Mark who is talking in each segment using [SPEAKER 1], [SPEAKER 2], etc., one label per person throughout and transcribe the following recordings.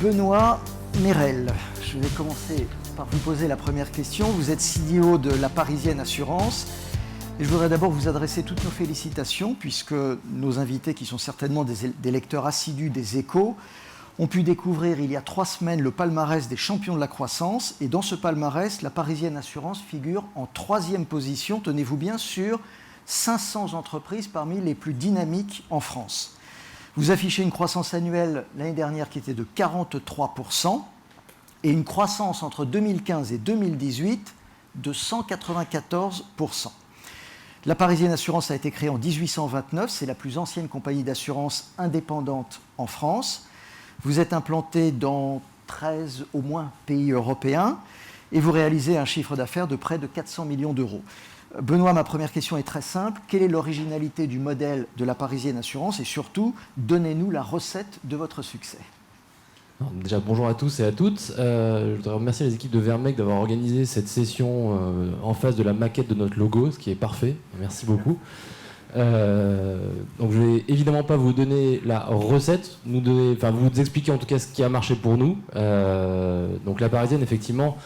[SPEAKER 1] Benoît Merel, je vais commencer par vous poser la première question. Vous êtes CEO de La Parisienne Assurance. Et je voudrais d'abord vous adresser toutes nos félicitations, puisque nos invités, qui sont certainement des lecteurs assidus des Échos, ont pu découvrir il y a 3 semaines le palmarès des champions de la croissance. Et dans ce palmarès, La Parisienne Assurance figure en 3e position, tenez-vous bien, sur 500 entreprises parmi les plus dynamiques en France. Vous affichez une croissance annuelle l'année dernière qui était de 43% et une croissance entre 2015 et 2018 de 194%. La Parisienne Assurance a été créée en 1829, c'est la plus ancienne compagnie d'assurance indépendante en France. Vous êtes implanté dans 13 au moins pays européens et vous réalisez un chiffre d'affaires de près de 400 millions d'euros. Benoît, ma première question est très simple. Quelle est l'originalité du modèle de La Parisienne Assurance et surtout, donnez-nous la recette de votre succès?
[SPEAKER 2] Alors, déjà, bonjour à tous et à toutes. Je voudrais remercier les équipes de Vermec d'avoir organisé cette session en face de la maquette de notre logo, ce qui est parfait. Merci beaucoup. Donc je vais évidemment pas vous donner la recette, vous expliquer en tout cas ce qui a marché pour nous. Donc La Parisienne, effectivement,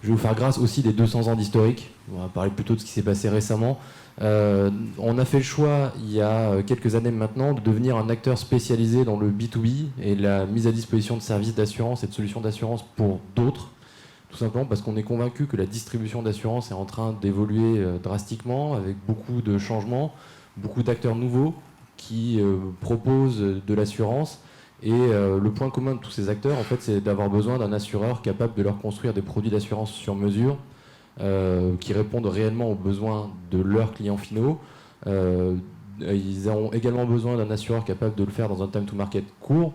[SPEAKER 2] je vais vous faire grâce aussi des 200 ans d'historique. On va parler plutôt de ce qui s'est passé récemment. On a fait le choix, il y a quelques années maintenant, de devenir un acteur spécialisé dans le B2B et la mise à disposition de services d'assurance et de solutions d'assurance pour d'autres. Tout simplement parce qu'on est convaincu que la distribution d'assurance est en train d'évoluer drastiquement, avec beaucoup de changements, beaucoup d'acteurs nouveaux qui proposent de l'assurance. Et le point commun de tous ces acteurs, en fait, c'est d'avoir besoin d'un assureur capable de leur construire des produits d'assurance sur mesure qui répondent réellement aux besoins de leurs clients finaux. Ils auront également besoin d'un assureur capable de le faire dans un time to market court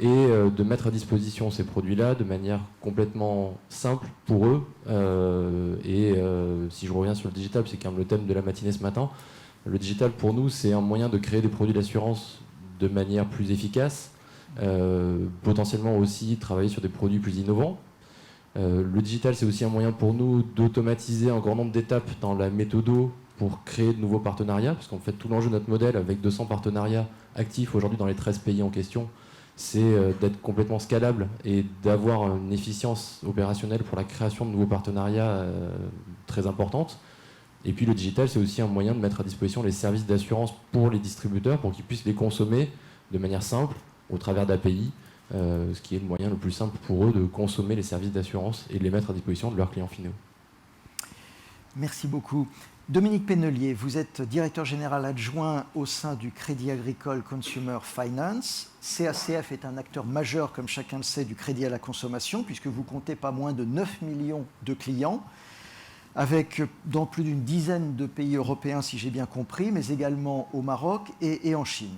[SPEAKER 2] et de mettre à disposition ces produits-là de manière complètement simple pour eux. Si je reviens sur le digital, c'est quand même le thème de la matinée ce matin. Le digital, pour nous, c'est un moyen de créer des produits d'assurance de manière plus efficace, potentiellement aussi travailler sur des produits plus innovants. Le digital, c'est aussi un moyen pour nous d'automatiser un grand nombre d'étapes dans la méthodo pour créer de nouveaux partenariats, parce qu'en fait, tout l'enjeu de notre modèle, avec 200 partenariats actifs aujourd'hui dans les 13 pays en question, c'est d'être complètement scalable et d'avoir une efficience opérationnelle pour la création de nouveaux partenariats très importante. Et puis le digital, c'est aussi un moyen de mettre à disposition les services d'assurance pour les distributeurs, pour qu'ils puissent les consommer de manière simple, au travers d'API, ce qui est le moyen le plus simple pour eux de consommer les services d'assurance et de les mettre à disposition de leurs clients finaux.
[SPEAKER 1] Merci beaucoup. Dominique Pennelier, vous êtes directeur général adjoint au sein du Crédit Agricole Consumer Finance. CACF est un acteur majeur, comme chacun le sait, du crédit à la consommation, puisque vous comptez pas moins de 9 millions de clients, avec dans plus d'une dizaine de pays européens, si j'ai bien compris, mais également au Maroc et en Chine.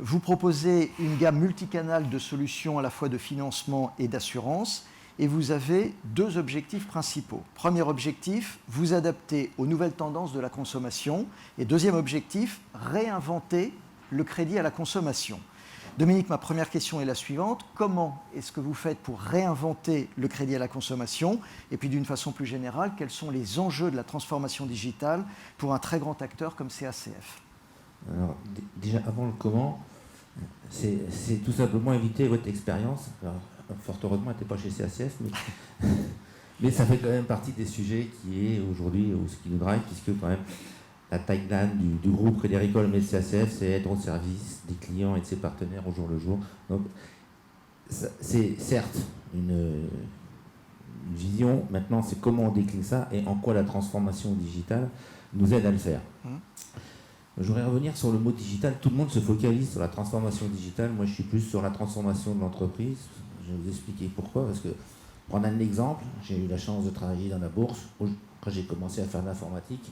[SPEAKER 1] Vous proposez une gamme multicanale de solutions à la fois de financement et d'assurance, et vous avez 2 objectifs principaux. Premier objectif, vous adapter aux nouvelles tendances de la consommation, et deuxième objectif, réinventer le crédit à la consommation. Dominique, ma première question est la suivante. Comment est-ce que vous faites pour réinventer le crédit à la consommation? Et puis d'une façon plus générale, quels sont les enjeux de la transformation digitale pour un très grand acteur comme CACF?
[SPEAKER 3] Alors, déjà, avant le comment, c'est tout simplement éviter votre expérience. Alors, fort heureusement, elle n'était pas chez CACF, mais ça fait quand même partie des sujets qui est aujourd'hui ce qui nous drive, puisque quand même la tagline du groupe Crédit Agricole mais CACF, c'est être au service des clients et de ses partenaires au jour le jour. Donc, c'est certes une vision. Maintenant, c'est comment on décline ça et en quoi la transformation digitale nous aide à le faire. Je voudrais revenir sur le mot digital. Tout le monde se focalise sur la transformation digitale. Moi, je suis plus sur la transformation de l'entreprise. Je vais vous expliquer pourquoi. Parce que, prendre un exemple, j'ai eu la chance de travailler dans la bourse. Quand j'ai commencé à faire de l'informatique,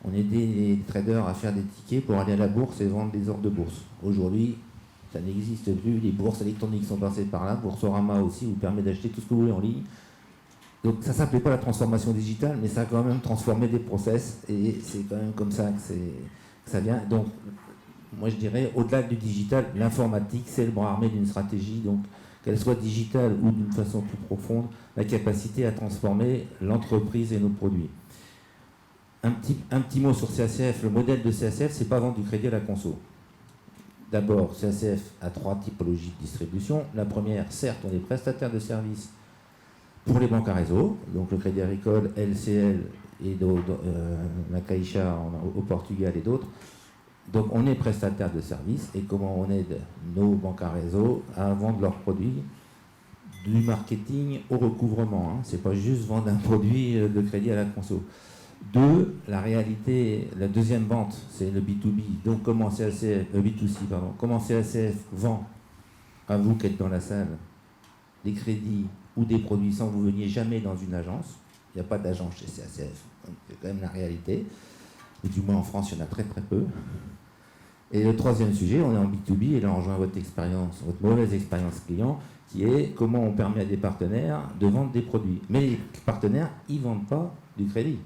[SPEAKER 3] on aidait les traders à faire des tickets pour aller à la bourse et vendre des ordres de bourse. Aujourd'hui, ça n'existe plus. Les bourses électroniques sont passées par là. Boursorama aussi vous permet d'acheter tout ce que vous voulez en ligne. Donc ça ne s'appelait pas la transformation digitale, mais ça a quand même transformé des process. Et c'est quand même comme ça que ça vient. Donc, moi je dirais, au-delà du digital, l'informatique, c'est le bras armé d'une stratégie. Donc, qu'elle soit digitale ou d'une façon plus profonde, la capacité à transformer l'entreprise et nos produits. Un petit mot sur CACF. Le modèle de CACF, c'est pas vendre du crédit à la conso. D'abord, CACF a 3 typologies de distribution. La première, certes, on est prestataire de services pour les banques à réseau, donc le Crédit Agricole, LCL et la Caixa au Portugal et d'autres. Donc on est prestataire de services, et comment on aide nos banques à réseau à vendre leurs produits, du marketing au recouvrement. C'est pas juste vendre un produit de crédit à la conso. 2, la réalité, la deuxième vente, c'est le B2B. Donc comment CACF, B2C, pardon, comment CACF vend à vous qui êtes dans la salle des crédits ou des produits sans que vous veniez jamais dans une agence. Il n'y a pas d'agence chez CACF, c'est quand même la réalité. Et du moins en France, il y en a très très peu. Et le troisième sujet, on est en B2B, et là on rejoint votre expérience, votre mauvaise expérience client, qui est comment on permet à des partenaires de vendre des produits. Mais les partenaires, ils ne vendent pas du crédit.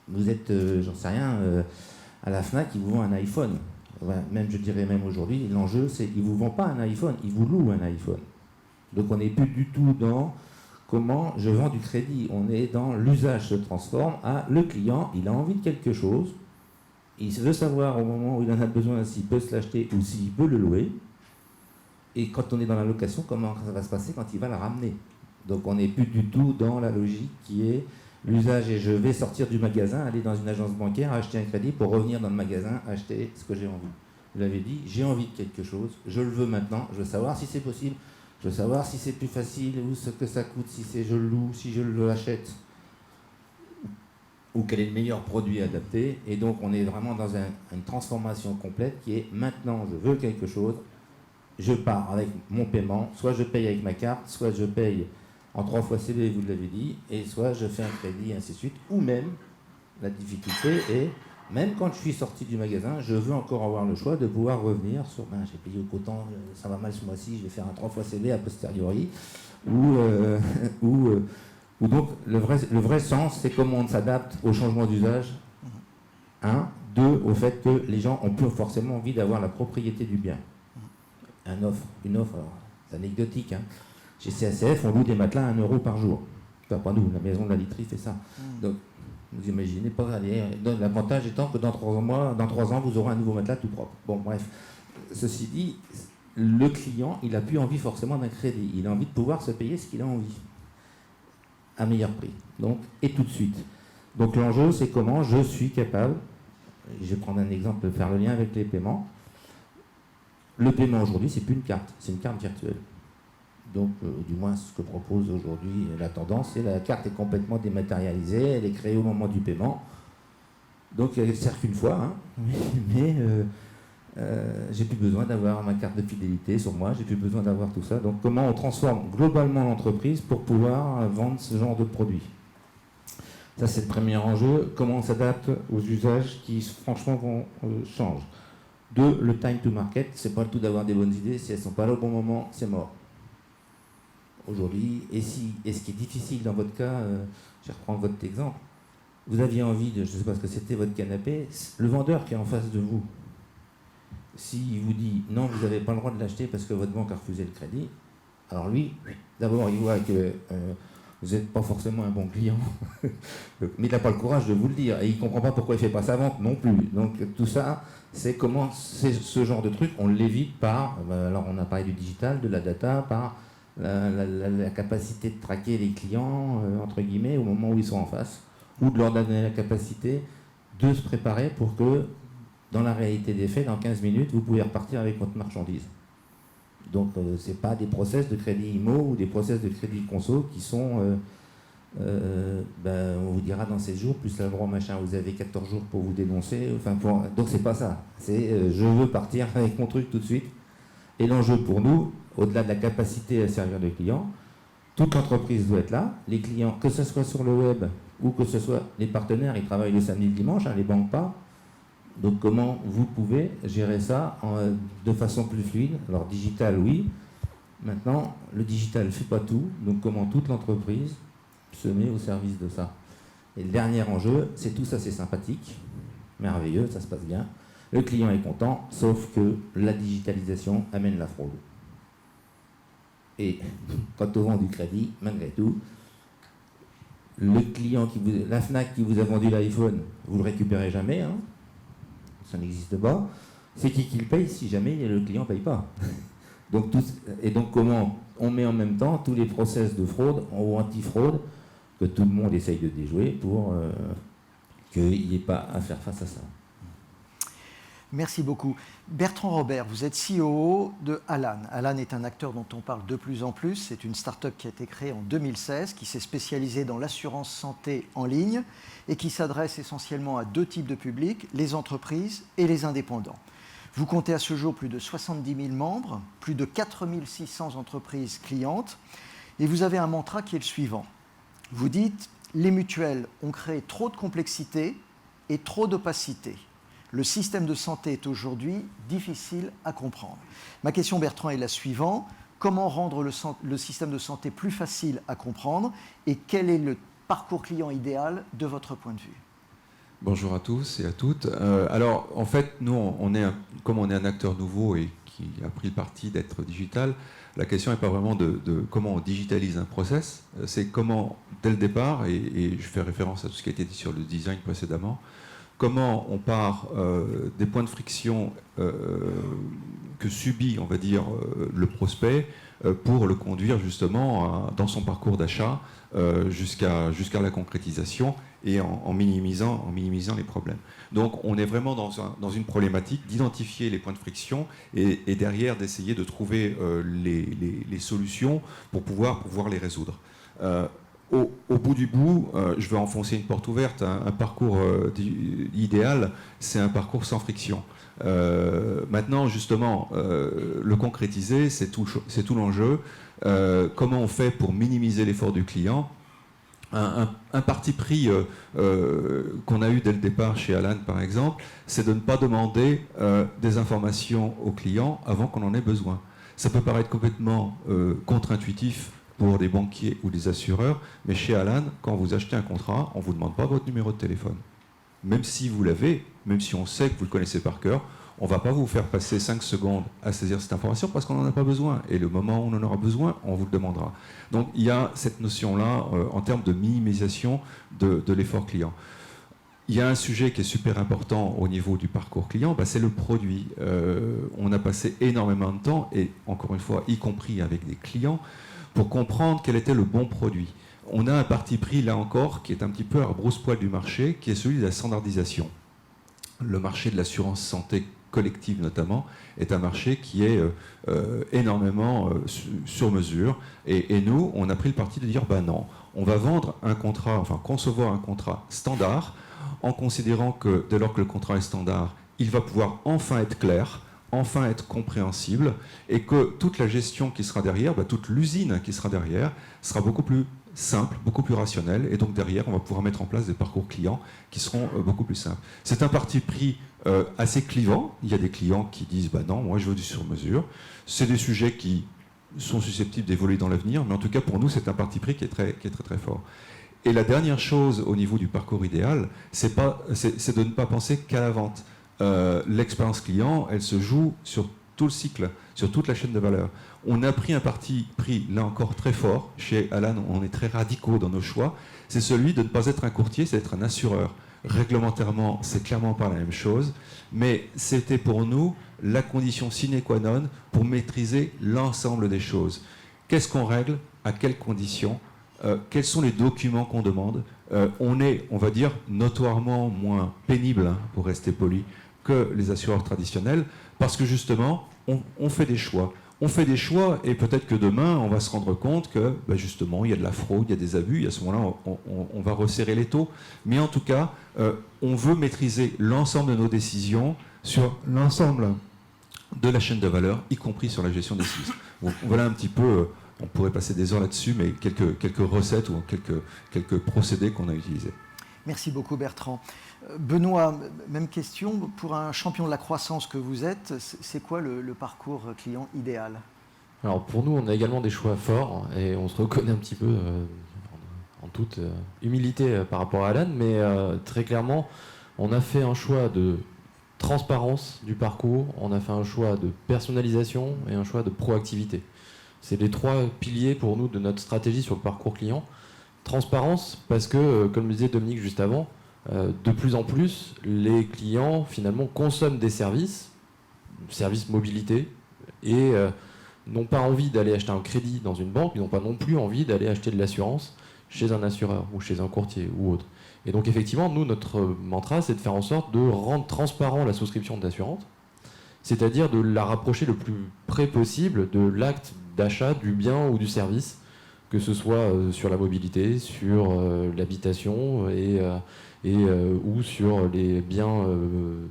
[SPEAKER 3] Vous êtes, j'en sais rien, à la FNAC, ils vous vendent un iPhone. Enfin, même, je dirais même aujourd'hui, l'enjeu, c'est qu'ils ne vous vendent pas un iPhone, ils vous louent un iPhone. Donc on n'est plus du tout dans comment je vends du crédit. On est dans l'usage se transforme à le client, il a envie de quelque chose, il veut savoir au moment où il en a besoin s'il peut se l'acheter ou s'il peut le louer. Et quand on est dans la location, comment ça va se passer quand il va la ramener. Donc on n'est plus du tout dans la logique qui est l'usage, et je vais sortir du magasin, aller dans une agence bancaire, acheter un crédit pour revenir dans le magasin, acheter ce que j'ai envie. Vous l'avez dit, j'ai envie de quelque chose, je le veux maintenant, je veux savoir si c'est possible, je veux savoir si c'est plus facile, ou ce que ça coûte, si c'est je le loue, si je l'achète, ou quel est le meilleur produit adapté. Et donc on est vraiment dans une transformation complète qui est maintenant je veux quelque chose, je pars avec mon paiement, soit je paye avec ma carte, soit je paye en 3 fois CB, vous l'avez dit, et soit je fais un crédit, ainsi de suite. Ou même, la difficulté est, même quand je suis sorti du magasin, je veux encore avoir le choix de pouvoir revenir sur, j'ai payé au comptant, ça va mal ce mois-ci, je vais faire un 3 fois CB a posteriori. Ou donc, le vrai sens, c'est comment on s'adapte au changement d'usage. 1, 2, au fait que les gens ont plus forcément envie d'avoir la propriété du bien. Une offre, alors, c'est anecdotique, hein. Chez CACF, on loue des matelas à 1 € par jour. Enfin, pas nous, la maison de la literie fait ça. Donc, vous imaginez pas, l'avantage étant que dans 3 ans, vous aurez un nouveau matelas tout propre. Bon, bref. Ceci dit, le client, il n'a plus envie forcément d'un crédit. Il a envie de pouvoir se payer ce qu'il a envie. À meilleur prix. Donc, et tout de suite. Donc, l'enjeu, c'est comment je suis capable, je vais prendre un exemple, de faire le lien avec les paiements. Le paiement aujourd'hui, c'est plus une carte, c'est une carte virtuelle. Donc, du moins, ce que propose aujourd'hui la tendance, c'est la carte est complètement dématérialisée, elle est créée au moment du paiement. Donc, elle ne sert qu'une fois, hein, mais j'ai plus besoin d'avoir ma carte de fidélité sur moi, j'ai plus besoin d'avoir tout ça. Donc, comment on transforme globalement l'entreprise pour pouvoir vendre ce genre de produits? Ça, c'est le premier enjeu. Comment on s'adapte aux usages qui, franchement, changent. 2, le time to market, c'est pas le tout d'avoir des bonnes idées, si elles ne sont pas là au bon moment, c'est mort. Aujourd'hui, et ce qui est difficile dans votre cas, je vais reprendre votre exemple, vous aviez envie de, je ne sais pas ce que c'était votre canapé, le vendeur qui est en face de vous, s'il vous dit non, vous n'avez pas le droit de l'acheter parce que votre banque a refusé le crédit, alors lui, d'abord il voit que vous n'êtes pas forcément un bon client, mais il n'a pas le courage de vous le dire, et il ne comprend pas pourquoi il ne fait pas sa vente non plus. Donc tout ça, c'est comment ce genre de truc, on l'évite par, alors on a parlé du digital, de la data, par la capacité de traquer les clients, entre guillemets, au moment où ils sont en face, ou de leur donner la capacité de se préparer pour que, dans la réalité des faits, dans 15 minutes, vous pouvez repartir avec votre marchandise. Donc, ce n'est pas des process de crédit IMO ou des process de crédit conso qui sont, on vous dira dans 16 jours, plus la loi machin, vous avez 14 jours pour vous dénoncer. Donc, c'est pas ça. C'est je veux partir avec mon truc tout de suite. Et l'enjeu pour nous, au-delà de la capacité à servir le client, toute l'entreprise doit être là. Les clients, que ce soit sur le web ou que ce soit les partenaires, ils travaillent le samedi et le dimanche, les banques pas. Donc comment vous pouvez gérer ça de façon plus fluide? Alors digital, oui. Maintenant, le digital ne fait pas tout. Donc comment toute l'entreprise se met au service de ça? Et le dernier enjeu, c'est tout ça, c'est sympathique, merveilleux, ça se passe bien. Le client est content, sauf que la digitalisation amène la fraude. Et quand on vend du crédit, malgré tout, le client la FNAC qui vous a vendu l'iPhone, vous ne le récupérez jamais, hein, ça n'existe pas. c'est qui le paye si jamais le client ne paye pas. Donc, comment on met en même temps tous les process de fraude ou anti-fraude que tout le monde essaye de déjouer pour qu'il n'y ait pas à faire face à ça.
[SPEAKER 1] Merci beaucoup. Bertrand Robert, vous êtes CEO de Alan. Alan est un acteur dont on parle de plus en plus. C'est une start-up qui a été créée en 2016, qui s'est spécialisée dans l'assurance santé en ligne et qui s'adresse essentiellement à 2 types de publics, les entreprises et les indépendants. Vous comptez à ce jour plus de 70 000 membres, plus de 4 600 entreprises clientes, et vous avez un mantra qui est le suivant. Vous dites « Les mutuelles ont créé trop de complexité et trop d'opacité. Le système de santé est aujourd'hui difficile à comprendre. » Ma question, Bertrand, est la suivante. Comment rendre le système de santé plus facile à comprendre et quel est le parcours client idéal de votre point de vue?
[SPEAKER 4] Bonjour à tous et à toutes. Alors, en fait, nous, comme on est un acteur nouveau et qui a pris le parti d'être digital, la question n'est pas vraiment de comment on digitalise un process, c'est comment, dès le départ, et je fais référence à tout ce qui a été dit sur le design précédemment, comment on part des points de friction que subit, on va dire, le prospect pour le conduire justement dans son parcours d'achat jusqu'à la concrétisation et en minimisant les problèmes. Donc on est vraiment dans une problématique d'identifier les points de friction et derrière d'essayer de trouver les solutions pour pouvoir les résoudre. Au bout du bout, je vais enfoncer une porte ouverte, un parcours idéal, c'est un parcours sans friction. Maintenant, justement, le concrétiser, c'est tout l'enjeu. Comment on fait pour minimiser l'effort du client ? Un parti pris qu'on a eu dès le départ chez Alan, par exemple, c'est de ne pas demander des informations au client avant qu'on en ait besoin. Ça peut paraître complètement contre-intuitif pour des banquiers ou des assureurs, mais chez Alan, quand vous achetez un contrat, on ne vous demande pas votre numéro de téléphone. Même si vous l'avez, même si on sait que vous le connaissez par cœur, on ne va pas vous faire passer 5 secondes à saisir cette information parce qu'on n'en a pas besoin. Et le moment où on en aura besoin, on vous le demandera. Donc il y a cette notion-là en termes de minimisation de l'effort client. Il y a un sujet qui est super important au niveau du parcours client, c'est le produit. On a passé énormément de temps, et encore une fois, y compris avec des clients, pour comprendre quel était le bon produit. On a un parti pris, là encore, qui est un petit peu à rebrousse-poil du marché, qui est celui de la standardisation. Le marché de l'assurance santé collective, notamment, est un marché qui est énormément sur mesure. Et nous, on a pris le parti de dire, non, on va vendre un contrat, enfin concevoir un contrat standard, en considérant que dès lors que le contrat est standard, il va pouvoir enfin être clair, enfin être compréhensible, et que toute la gestion qui sera derrière, toute l'usine qui sera derrière, sera beaucoup plus simple, beaucoup plus rationnelle, et donc derrière, on va pouvoir mettre en place des parcours clients qui seront beaucoup plus simples. C'est un parti pris assez clivant. Il y a des clients qui disent non, moi je veux du sur-mesure. C'est des sujets qui sont susceptibles d'évoluer dans l'avenir, mais en tout cas pour nous, c'est un parti pris qui est très très fort. Et la dernière chose au niveau du parcours idéal, c'est de ne pas penser qu'à la vente. L'expérience client, elle se joue sur tout le cycle, sur toute la chaîne de valeur. On a pris un parti pris, là encore, très fort. Chez Alan, on est très radicaux dans nos choix. C'est celui de ne pas être un courtier, c'est être un assureur. Réglementairement, c'est clairement pas la même chose, mais c'était pour nous la condition sine qua non pour maîtriser l'ensemble des choses. Qu'est-ce qu'on règle? À quelles conditions? Quels sont les documents qu'on demande? On est, on va dire, notoirement moins pénible, pour rester poli, que les assureurs traditionnels, parce que justement, on fait des choix. On fait des choix et peut-être que demain, on va se rendre compte que justement, il y a de la fraude, il y a des abus, et à ce moment-là, on va resserrer les taux. Mais en tout cas, on veut maîtriser l'ensemble de nos décisions sur l'ensemble de la chaîne de valeur, y compris sur la gestion des sinistres. Voilà un petit peu, on pourrait passer des heures là-dessus, mais quelques recettes ou quelques procédés qu'on a utilisés.
[SPEAKER 1] Merci beaucoup Bertrand. Benoît, même question. Pour un champion de la croissance que vous êtes, c'est quoi le parcours client idéal?
[SPEAKER 2] Alors pour nous, on a également des choix forts et on se reconnaît un petit peu en toute humilité par rapport à Alan, mais très clairement, on a fait un choix de transparence du parcours, on a fait un choix de personnalisation et un choix de proactivité. C'est les 3 piliers pour nous de notre stratégie sur le parcours client. Transparence, parce que, comme le disait Dominique juste avant, de plus en plus, les clients finalement consomment des services service mobilité et n'ont pas envie d'aller acheter un crédit dans une banque, ils n'ont pas non plus envie d'aller acheter de l'assurance chez un assureur ou chez un courtier ou autre. Et donc effectivement, nous, notre mantra, c'est de faire en sorte de rendre transparent la souscription d'assurance, c'est-à-dire de la rapprocher le plus près possible de l'acte d'achat du bien ou du service, que ce soit sur la mobilité, sur l'habitation ou sur les biens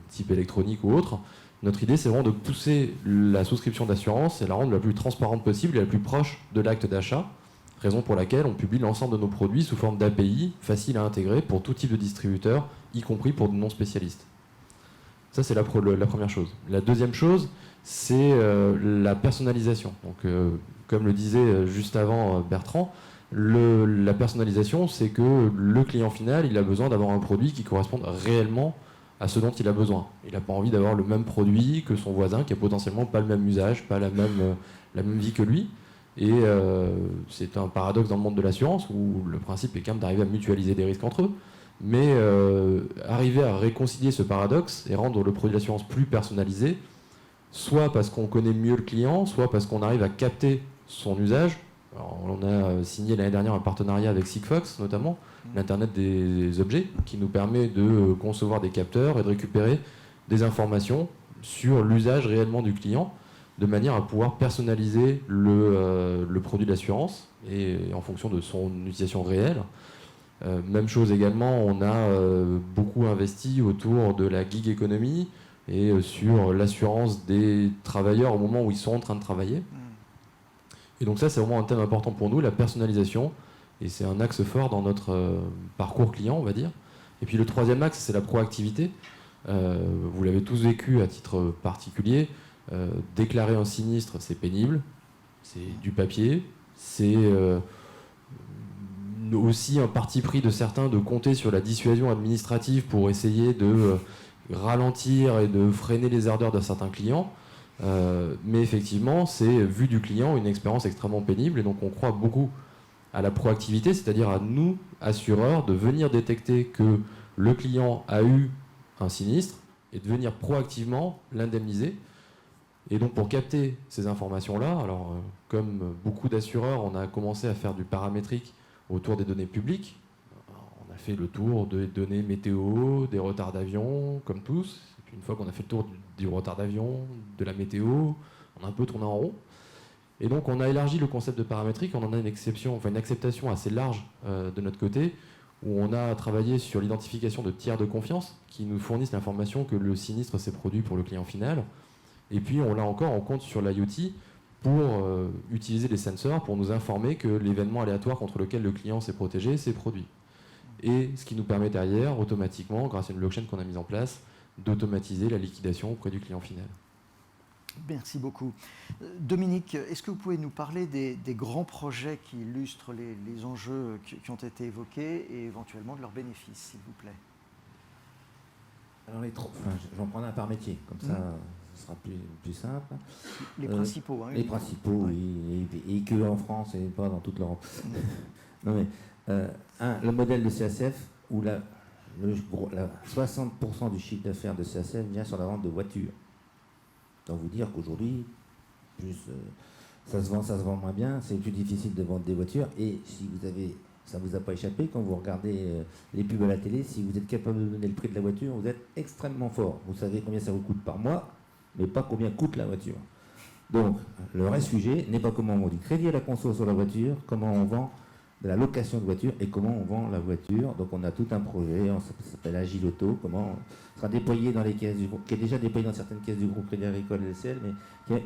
[SPEAKER 2] type électronique ou autre. Notre idée, c'est vraiment de pousser la souscription d'assurance et la rendre la plus transparente possible et la plus proche de l'acte d'achat, raison pour laquelle on publie l'ensemble de nos produits sous forme d'API, facile à intégrer pour tout type de distributeur, y compris pour de non-spécialistes. Ça, c'est la première chose. La deuxième chose, c'est la personnalisation. Donc, comme le disait juste avant Bertrand, la personnalisation, c'est que le client final, il a besoin d'avoir un produit qui corresponde réellement à ce dont il a besoin. Il n'a pas envie d'avoir le même produit que son voisin qui a potentiellement pas le même usage, pas la même vie que lui. Et c'est un paradoxe dans le monde de l'assurance où le principe est quand même d'arriver à mutualiser des risques entre eux. Mais arriver à réconcilier ce paradoxe et rendre le produit d'assurance plus personnalisé, soit parce qu'on connaît mieux le client, soit parce qu'on arrive à capter son usage. Alors, on a signé l'année dernière un partenariat avec Sigfox, notamment, l'Internet des objets, qui nous permet de concevoir des capteurs et de récupérer des informations sur l'usage réellement du client, de manière à pouvoir personnaliser le produit d'assurance et en fonction de son utilisation réelle. Même chose également, on a beaucoup investi autour de la gig economy et sur l'assurance des travailleurs au moment où ils sont en train de travailler. Et donc ça, c'est vraiment un thème important pour nous, la personnalisation. Et c'est un axe fort dans notre parcours client, on va dire. Et puis le troisième axe, c'est la proactivité. Vous l'avez tous vécu à titre particulier. Déclarer un sinistre, c'est pénible. C'est du papier. C'est aussi un parti pris de certains de compter sur la dissuasion administrative pour essayer de ralentir et de freiner les ardeurs de certains clients. Mais effectivement, c'est, vu du client, une expérience extrêmement pénible. Et donc on croit beaucoup à la proactivité, c'est-à-dire à nous, assureurs, de venir détecter que le client a eu un sinistre et de venir proactivement l'indemniser. Et donc pour capter ces informations-là, alors comme beaucoup d'assureurs, on a commencé à faire du paramétrique autour des données publiques. Alors, on a fait le tour des données météo, des retards d'avion, comme tous. Et puis une fois qu'on a fait le tour du retard d'avion, de la météo, on a un peu tourné en rond. Et donc on a élargi le concept de paramétrique, on en a une acceptation assez large de notre côté, où on a travaillé sur l'identification de tiers de confiance qui nous fournissent l'information que le sinistre s'est produit pour le client final. Et puis on l'a encore en compte sur l'IoT pour utiliser les sensors pour nous informer que l'événement aléatoire contre lequel le client s'est protégé s'est produit. Et ce qui nous permet derrière, automatiquement, grâce à une blockchain qu'on a mise en place, d'automatiser la liquidation auprès du client final.
[SPEAKER 1] Merci beaucoup. Dominique, est-ce que vous pouvez nous parler des grands projets qui illustrent les enjeux qui ont été évoqués et éventuellement de leurs bénéfices, s'il vous plaît?
[SPEAKER 3] Alors j'en prends un par métier, comme ça ce sera plus simple.
[SPEAKER 1] Les principaux, hein,
[SPEAKER 3] les principaux, oui, et que en France et pas dans toute l'Europe. Non mais, le modèle de CACF, où 60% du chiffre d'affaires de CACF vient sur la vente de voitures. Donc vous dire qu'aujourd'hui, ça se vend moins bien, c'est plus difficile de vendre des voitures. Et si ça vous a pas échappé, quand vous regardez les pubs à la télé, si vous êtes capable de donner le prix de la voiture, vous êtes extrêmement fort. Vous savez combien ça vous coûte par mois, mais pas combien coûte la voiture. Donc le vrai sujet n'est pas comment on vend du crédit à la conso sur la voiture, comment on vend de la location de voiture et comment on vend la voiture. Donc on a tout un projet, ça s'appelle Agile Auto, comment sera déployé dans les caisses du groupe, qui est déjà déployé dans certaines caisses du groupe Crédit Agricole LCL, mais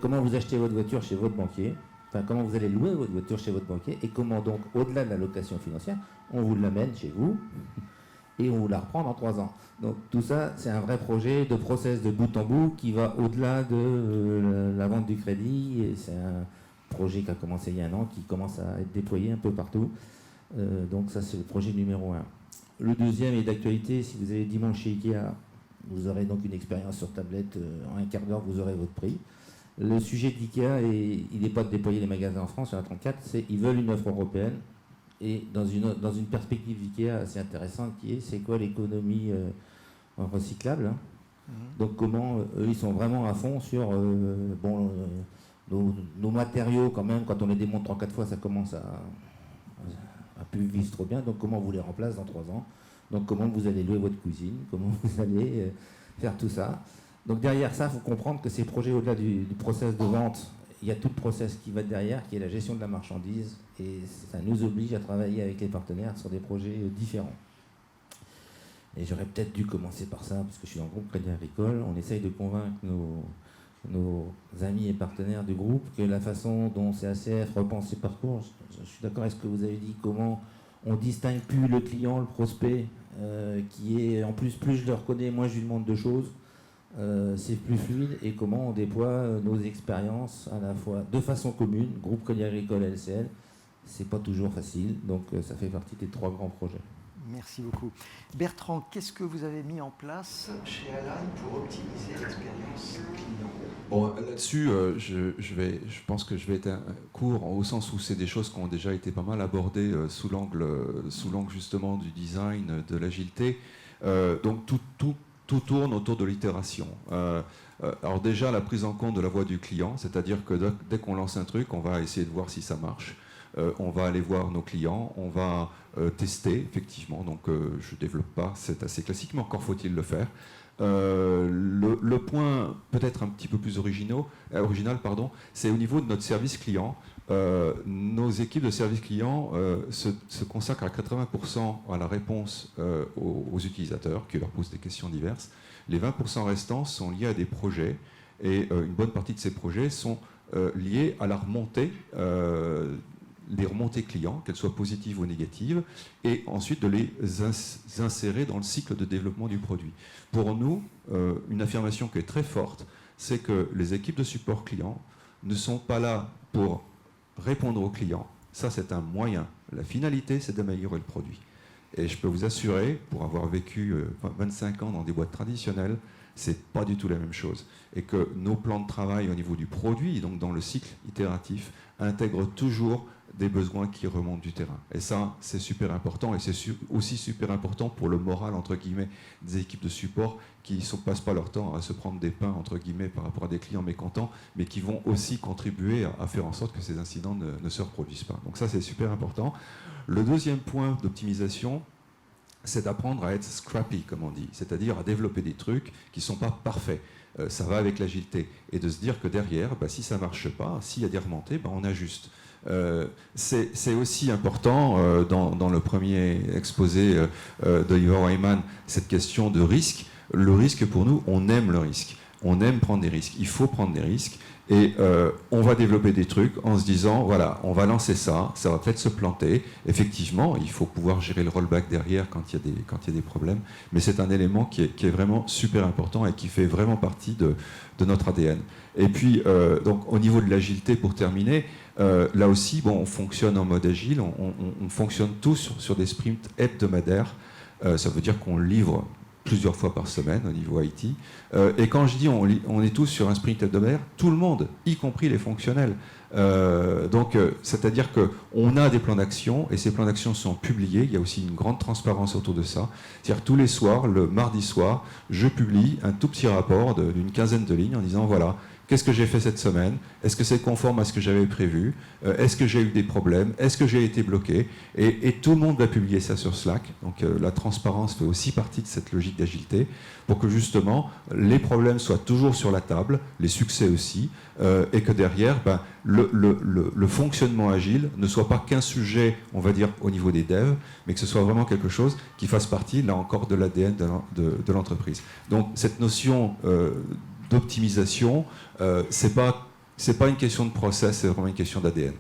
[SPEAKER 3] comment vous achetez votre voiture chez votre banquier, enfin comment vous allez louer votre voiture chez votre banquier, et comment donc, au-delà de la location financière, on vous l'amène chez vous et on vous la reprend dans 3 ans. Donc tout ça, c'est un vrai projet de process de bout en bout qui va au-delà de la vente du crédit, et c'est un projet qui a commencé il y a 1 an, qui commence à être déployé un peu partout. Donc ça, c'est le projet numéro 1. Le deuxième est d'actualité. Si vous allez dimanche chez Ikea, vous aurez donc une expérience sur tablette. En un quart d'heure, vous aurez votre prix. Le sujet d'Ikea, il n'est pas de déployer les magasins en France, il y en a 34, ils veulent une offre européenne. Et dans une perspective d'Ikea assez intéressante, c'est quoi l'économie recyclable, hein. Donc comment eux, ils sont vraiment à fond sur nos matériaux quand même, quand on les démonte 3-4 fois, ça commence à plus vivre trop bien. Donc comment on vous les remplace dans 3 ans? Donc comment vous allez louer votre cuisine? Comment vous allez faire tout ça? Donc derrière ça, il faut comprendre que ces projets, au-delà du process de vente, il y a tout le process qui va derrière, qui est la gestion de la marchandise. Et ça nous oblige à travailler avec les partenaires sur des projets différents. Et j'aurais peut-être dû commencer par ça, parce que je suis dans le groupe Crédit Agricole. On essaye de convaincre nos amis et partenaires du groupe que la façon dont CACF repense ses parcours, je suis d'accord avec ce que vous avez dit, comment on distingue plus le client, le prospect, qui est en plus je le reconnais, moins je lui demande de choses, c'est plus fluide, et comment on déploie nos expériences à la fois de façon commune, groupe Crédit Agricole LCL, c'est pas toujours facile, donc ça fait partie des 3 grands projets.
[SPEAKER 1] Merci beaucoup. Bertrand, qu'est-ce que vous avez mis en place chez Alan pour optimiser l'expérience client?
[SPEAKER 4] Bon, là-dessus, je pense que je vais être court, au sens où c'est des choses qui ont déjà été pas mal abordées sous l'angle justement du design, de l'agilité. Donc tout tourne autour de l'itération. Alors déjà, la prise en compte de la voix du client, c'est-à-dire que dès qu'on lance un truc, on va essayer de voir si ça marche. On va aller voir nos clients, on va tester, effectivement. Donc je ne développe pas, c'est assez classique, mais encore faut-il le faire. Le point peut-être un petit peu plus original, c'est au niveau de notre service client. Nos équipes de service client se consacrent à 80% à la réponse aux utilisateurs qui leur posent des questions diverses. Les 20% restants sont liés à des projets, et une bonne partie de ces projets sont liés à la remontée, les remontées clients, qu'elles soient positives ou négatives, et ensuite de les insérer dans le cycle de développement du produit. Pour nous, une affirmation qui est très forte, c'est que les équipes de support client ne sont pas là pour répondre aux clients. Ça, c'est un moyen. La finalité, c'est d'améliorer le produit. Et je peux vous assurer, pour avoir vécu 25 ans dans des boîtes traditionnelles, c'est pas du tout la même chose. Et que nos plans de travail au niveau du produit, donc dans le cycle itératif, intègrent toujours des besoins qui remontent du terrain. Et ça, c'est super important, et c'est aussi super important pour le moral, entre guillemets, des équipes de support qui ne passent pas leur temps à se prendre des pains, entre guillemets, par rapport à des clients mécontents, mais qui vont aussi contribuer à faire en sorte que ces incidents ne se reproduisent pas. Donc ça, c'est super important. Le deuxième point d'optimisation, c'est d'apprendre à être scrappy, comme on dit, c'est-à-dire à développer des trucs qui ne sont pas parfaits. Ça va avec l'agilité. Et de se dire que derrière, si ça ne marche pas, s'il y a des remontées, on ajuste. C'est aussi important dans le premier exposé d'Oliver Wyman, cette question de risque. Le risque, pour nous, on aime le risque. On aime prendre des risques. Il faut prendre des risques. Et on va développer des trucs en se disant, voilà, on va lancer ça, ça va peut-être se planter. Effectivement, il faut pouvoir gérer le rollback derrière quand il y a des problèmes. Mais c'est un élément qui est vraiment super important et qui fait vraiment partie de notre ADN. Et puis, donc, au niveau de l'agilité, pour terminer, là aussi, on fonctionne en mode agile, on fonctionne tous sur des sprints hebdomadaires. Ça veut dire qu'on livre plusieurs fois par semaine au niveau IT. Et quand je dis on est tous sur un sprint hebdomadaire, tout le monde, y compris les fonctionnels. Donc, c'est-à-dire qu'on a des plans d'action, et ces plans d'action sont publiés. Il y a aussi une grande transparence autour de ça. C'est-à-dire tous les soirs, le mardi soir, je publie un tout petit rapport d'une quinzaine de lignes en disant, voilà, qu'est-ce que j'ai fait cette semaine? Est-ce que c'est conforme à ce que j'avais prévu? Est-ce que j'ai eu des problèmes? Est-ce que j'ai été bloqué? Et tout le monde va publier ça sur Slack. Donc la transparence fait aussi partie de cette logique d'agilité pour que justement les problèmes soient toujours sur la table, les succès aussi, et que derrière, le fonctionnement agile ne soit pas qu'un sujet, on va dire, au niveau des devs, mais que ce soit vraiment quelque chose qui fasse partie, là encore, de l'ADN de l'entreprise. Donc cette notion d'optimisation, c'est pas une question de process, c'est vraiment une question d'ADN.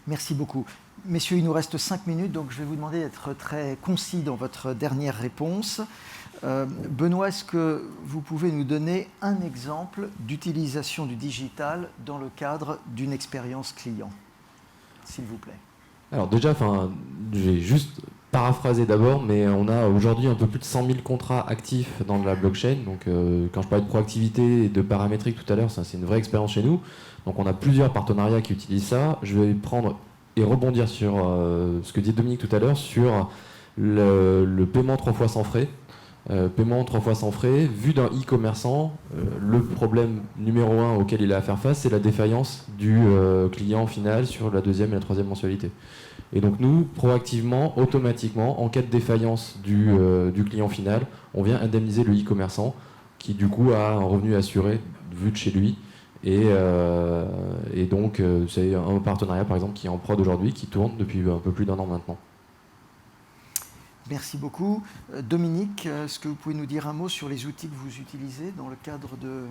[SPEAKER 1] Merci beaucoup. Messieurs, il nous reste 5 minutes, donc je vais vous demander d'être très concis dans votre dernière réponse. Benoît, est-ce que vous pouvez nous donner un exemple d'utilisation du digital dans le cadre d'une expérience client, s'il vous plaît?
[SPEAKER 2] Alors déjà, je vais juste paraphraser d'abord, mais on a aujourd'hui un peu plus de 100 000 contrats actifs dans la blockchain. Donc quand je parlais de proactivité et de paramétrique tout à l'heure, ça c'est une vraie expérience chez nous. Donc on a plusieurs partenariats qui utilisent ça. Je vais prendre et rebondir sur ce que dit Dominique tout à l'heure sur le paiement 3 fois sans frais. Paiement 3 fois sans frais. Vu d'un e-commerçant, le problème numéro 1 auquel il a à faire face, c'est la défaillance du client final sur la deuxième et la troisième mensualité. Et donc nous, proactivement, automatiquement, en cas de défaillance du client final, on vient indemniser le e-commerçant qui du coup a un revenu assuré vu de chez lui. Et donc c'est un partenariat par exemple qui est en prod aujourd'hui, qui tourne depuis un peu plus d'1 an maintenant.
[SPEAKER 1] Merci beaucoup. Dominique, est-ce que vous pouvez nous dire un mot sur les outils que vous utilisez dans le cadre de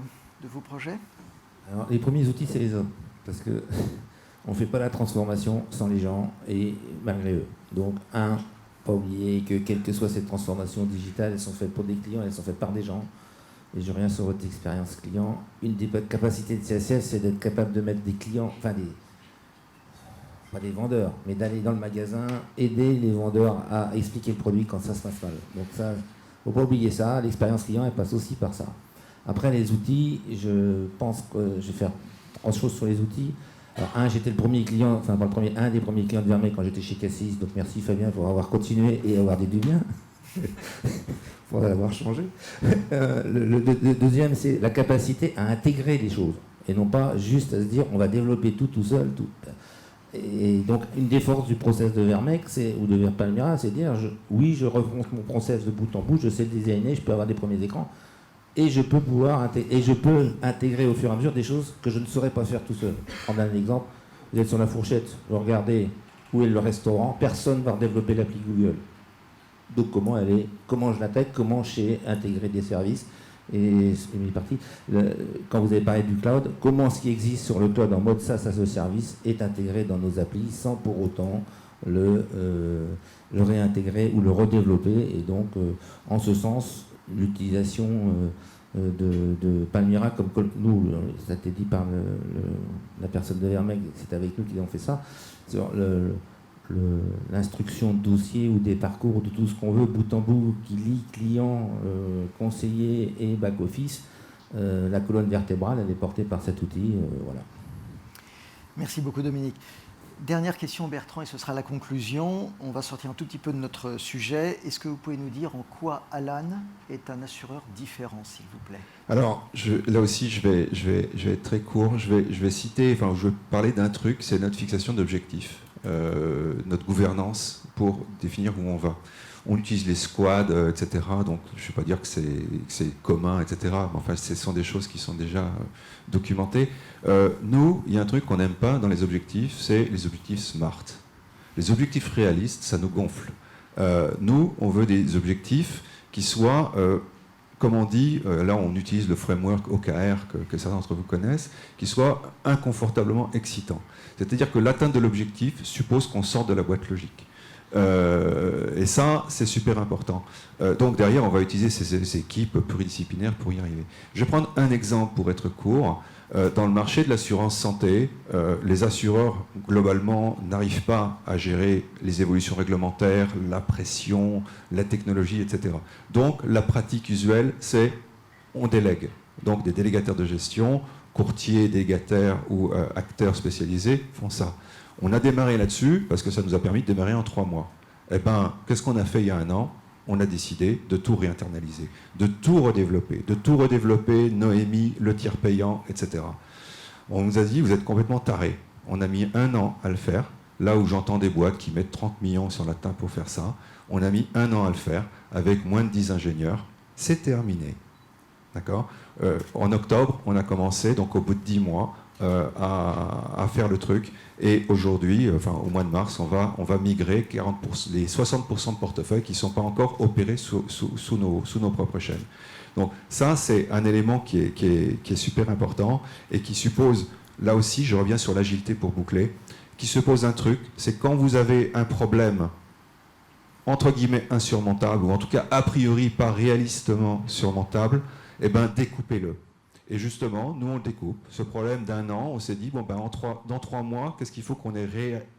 [SPEAKER 1] vos projets?
[SPEAKER 3] Alors, les premiers outils, c'est les hommes, parce que on ne fait pas la transformation sans les gens et malgré eux. Donc, pas oublier que quelle que soit cette transformation digitale, elles sont faites pour des clients, elles sont faites par des gens. Et je reviens sur votre expérience client. Une des capacités de CSF, c'est d'être capable de mettre des clients, enfin pas des vendeurs, mais d'aller dans le magasin, aider les vendeurs à expliquer le produit quand ça se passe mal. Donc ça, faut pas oublier ça. L'expérience client, elle passe aussi par ça. Après les outils, je pense que je vais faire 3 choses sur les outils. Alors j'étais le premier client, enfin pas le premier, un des premiers clients de Vermeil quand j'étais chez Cassis. Donc merci Fabien pour avoir continué et avoir dit du bien. Pour avoir changé. Le deuxième, c'est la capacité à intégrer les choses et non pas juste à se dire on va développer tout seul. Et donc une des forces du process de Vermec ou de Palmyra, c'est de dire oui, je refonce mon process de bout en bout, je sais le designer, je peux avoir des premiers écrans et je peux intégrer au fur et à mesure des choses que je ne saurais pas faire tout seul. On a un exemple, vous êtes sur la fourchette, vous regardez où est le restaurant, personne ne va développer l'appli Google. Donc comment je l'intègre, comment j'ai intégré des services. Et quand vous avez parlé du cloud, comment ce qui existe sur le cloud en mode SaaS as a service est intégré dans nos applis sans pour autant le réintégrer ou le redévelopper. Et donc, en ce sens, l'utilisation de Palmyra, comme nous, ça a été dit par la personne de Vermeg, c'est avec nous qu'ils ont fait ça, sur l'instruction de dossier ou des parcours de tout ce qu'on veut, bout en bout, qui lie client, conseiller et back-office, la colonne vertébrale, elle est portée par cet outil. Voilà.
[SPEAKER 1] Merci beaucoup Dominique. Dernière question Bertrand, et ce sera la conclusion. On va sortir un tout petit peu de notre sujet. Est-ce que vous pouvez nous dire en quoi Alan est un assureur différent, s'il vous plaît?
[SPEAKER 4] Alors, là aussi, je vais être très court. Je vais parler d'un truc, c'est notre fixation d'objectifs. Notre gouvernance pour définir où on va. On utilise les squads, etc. Donc, je ne vais pas dire que c'est commun, etc. Mais enfin, ce sont des choses qui sont déjà documentées. Nous, il y a un truc qu'on n'aime pas dans les objectifs, c'est les objectifs SMART. Les objectifs réalistes, ça nous gonfle. Nous, on veut des objectifs qui soient, comme on dit, là on utilise le framework OKR que certains d'entre vous connaissent, qui soient inconfortablement excitants. C'est-à-dire que l'atteinte de l'objectif suppose qu'on sorte de la boîte logique. Et ça, c'est super important. Donc derrière, on va utiliser ces équipes pluridisciplinaires pour y arriver. Je vais prendre un exemple pour être court. Dans le marché de l'assurance santé, les assureurs, globalement, n'arrivent pas à gérer les évolutions réglementaires, la pression, la technologie, etc. Donc la pratique usuelle, c'est on délègue. Donc des délégataires de gestion, courtiers, délégataires ou acteurs spécialisés font ça. On a démarré là-dessus parce que ça nous a permis de démarrer en 3 mois. Eh bien, qu'est-ce qu'on a fait il y a 1 an? On a décidé de tout réinternaliser, de tout redévelopper, Noémie, le tiers payant, etc. On nous a dit, vous êtes complètement tarés. On a mis 1 an à le faire, là où j'entends des boîtes qui mettent 30 millions sur la table pour faire ça. On a mis 1 an à le faire, avec moins de 10 ingénieurs. C'est terminé. D'accord ? En octobre, on a commencé, donc au bout de 10 mois, à faire le truc. Et aujourd'hui, au mois de mars, on va migrer les 60% de portefeuilles qui ne sont pas encore opérés sous nos propres chaînes. Donc ça, c'est un élément qui est super important et qui suppose, là aussi, je reviens sur l'agilité pour boucler, qui suppose un truc, c'est quand vous avez un problème entre guillemets insurmontable, ou en tout cas a priori pas réalistement surmontable, eh ben découpez-le. Et justement, nous, on le découpe. Ce problème d'1 an, on s'est dit, dans 3 mois, qu'est-ce qu'il faut qu'on ait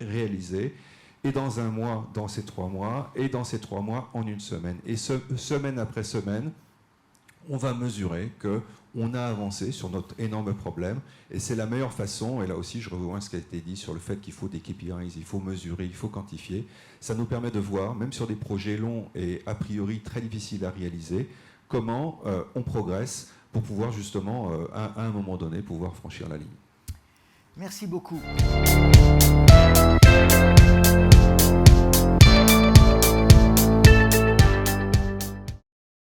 [SPEAKER 4] réalisé? Et dans 1 mois, dans ces 3 mois, et dans ces 3 mois, en 1 semaine. Et semaine après semaine, on va mesurer qu'on a avancé sur notre énorme problème. Et c'est la meilleure façon, et là aussi je rejoins ce qui a été dit sur le fait qu'il faut des KPIs, il faut mesurer, il faut quantifier. Ça nous permet de voir, même sur des projets longs et a priori très difficiles à réaliser, comment on progresse pour pouvoir justement, à un moment donné, pouvoir franchir la ligne.
[SPEAKER 1] Merci beaucoup.